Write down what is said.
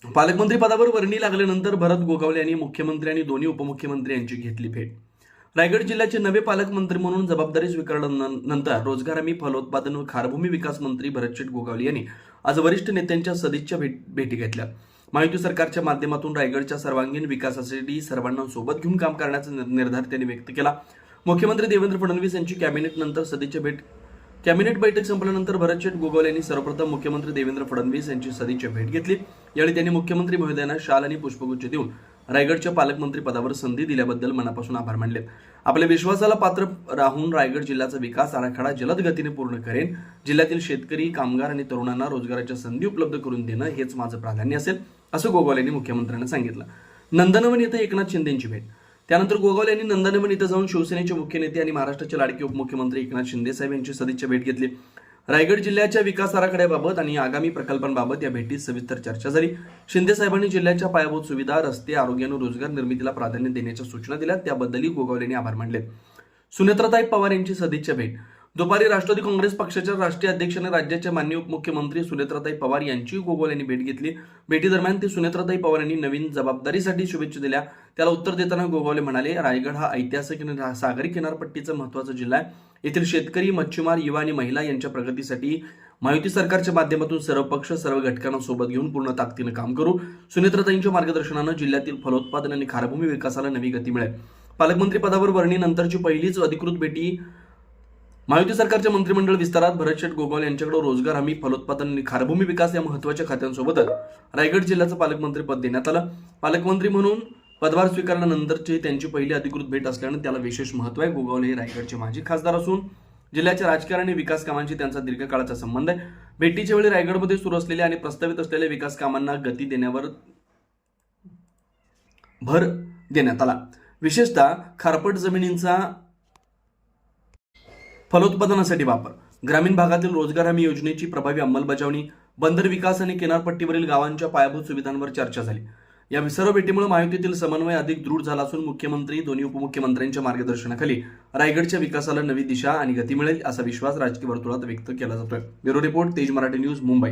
पालकमंत्री पदावर वर्णी लागल्यानंतर भरत गोगावले यांनी मुख्यमंत्री आणि दोन्ही उपमुख्यमंत्री यांची घेतली भेट. रायगड जिल्ह्याचे नवे पालकमंत्री म्हणून जबाबदारी स्वीकारल्यानंतर रोजगार हमी, फलोत्पादन व खारभूमी विकास मंत्री भरतशेठ गोगावले यांनी आज वरिष्ठ नेत्यांच्या सदिच्छा भेटी घेतल्या. महायुती सरकारच्या माध्यमातून रायगडच्या सर्वांगीण विकासासाठी सर्वांना सोबत घेऊन काम करण्याचा निर्धार त्यांनी व्यक्त केला. मुख्यमंत्री देवेंद्र फडणवीस यांची कॅबिनेट बैठक संपल्यानंतर भरतशेठ गोगावले यांनी सर्वप्रथम मुख्यमंत्री देवेंद्र फडणवीस यांची सदिच्छा भेट घेतली. यावेळी त्यांनी मुख्यमंत्री महोदयांना शाल आणि पुष्पगुच्छ देऊन रायगडच्या पालकमंत्री पदावर संधी दिल्याबद्दल मनापासून आभार मानले. आपल्या विश्वासाला पात्र राहून रायगड जिल्ह्याचा विकास आराखडा जलद गतीने पूर्ण करेन. जिल्ह्यातील शेतकरी, कामगार आणि तरुणांना रोजगाराच्या संधी उपलब्ध करून देणं हेच माझं प्राधान्य असेल, असं गोगावले यांनी मुख्यमंत्र्यांना सांगितलं. नंदनवन येथे एकनाथ शिंदेंची भेट. त्यानंतर गोगावले यांनी नंदनवन इथं जाऊन शिवसेनेचे मुख्य नेते आणि महाराष्ट्राचे लाडके उपमुख्यमंत्री एकनाथ शिंदे साहेब यांची सदिच्छा भेट घेतली. रायगड जिल्ह्याच्या विकास आराखड्याबाबत आणि आगामी प्रकल्पांबाबत या भेटीत सविस्तर चर्चा झाली. शिंदे साहेबांनी जिल्ह्याच्या पायाभूत सुविधा, रस्ते, आरोग्य आणि रोजगार निर्मितीला प्राधान्य देण्याच्या सूचना दिल्या. त्याबद्दलही गोगावले यांनी आभार मानले. सुनेत्राताई पवार यांची सदिच्छा भेट. दुपारी राष्ट्रवादी काँग्रेस पक्षाच्या राष्ट्रीय अध्यक्ष आणि राज्याच्या माननीय उपमुख्यमंत्री सुनेत्राताई पवार यांची गोगावले यांनी भेट घेतली. भेटीदरम्यान ते सुनेत्राताई पवार यांनी नवीन जबाबदारीसाठी शुभेच्छा दिल्या. त्याला उत्तर देताना गोगावले म्हणाले, रायगड हा ऐतिहासिक आणि सागरी किनारपट्टीचा महत्त्वाचा जिल्हा आहे. येथील शेतकरी, मच्छीमार, युवा आणि महिला यांच्या प्रगतीसाठी महायुती सरकारच्या माध्यमातून सर्व पक्ष, सर्व घटकांना सोबत घेऊन पूर्ण ताकदीने काम करू. सुनेत्राताईंच्या मार्गदर्शनानं जिल्ह्यातील फलोत्पादन आणि खारभूमी विकासाला नवी गती मिळेल. पालकमंत्री पदावर वर्णीनंतरची पहिलीच अधिकृत भेटी महायुती सरकारच्या मंत्रिमंडळ विस्तारात भरतशेठ गोगावले यांच्याकडे रोजगार हमी, फलोत्पादन आणि खारभूमी विकास या महत्त्वाच्या खात्यांसोबतच रायगड जिल्ह्याचं पालकमंत्री पद देण्यात आलं. पालकमंत्री म्हणून पदभार स्वीकारल्यानंतरची त्यांची पहिली अधिकृत भेट असल्यानं त्याला विशेष महत्त्व आहे. गोगावले हे रायगडचे माजी खासदार असून जिल्ह्याच्या राजकारण आणि विकास कामांशी त्यांचा दीर्घकाळाचा संबंध आहे. भेटीच्या वेळी रायगडमध्ये सुरू असलेल्या आणि प्रस्तावित असलेल्या विकास कामांना गती देण्यावर भर देण्यात आला. विशेषतः खारपट जमिनींचा फलोत्पादनासाठी वापर, ग्रामीण भागातील रोजगार हमी योजनेची प्रभावी अंमलबजावणी, बंदर विकास आणि किनारपट्टीवरील गावांच्या पायाभूत सुविधांवर चर्चा झाली. या सर्व भेटीमुळे महायुतीतील समन्वय अधिक दृढ झाला असून मुख्यमंत्री, दोन्ही उपमुख्यमंत्र्यांच्या मार्गदर्शनाखाली रायगडच्या विकासाला नवी दिशा आणि गती मिळेल असा विश्वास राजकीय वर्तुळात व्यक्त केला जातोय. ब्युरो रिपोर्ट, तेज मराठी न्यूज, मुंबई.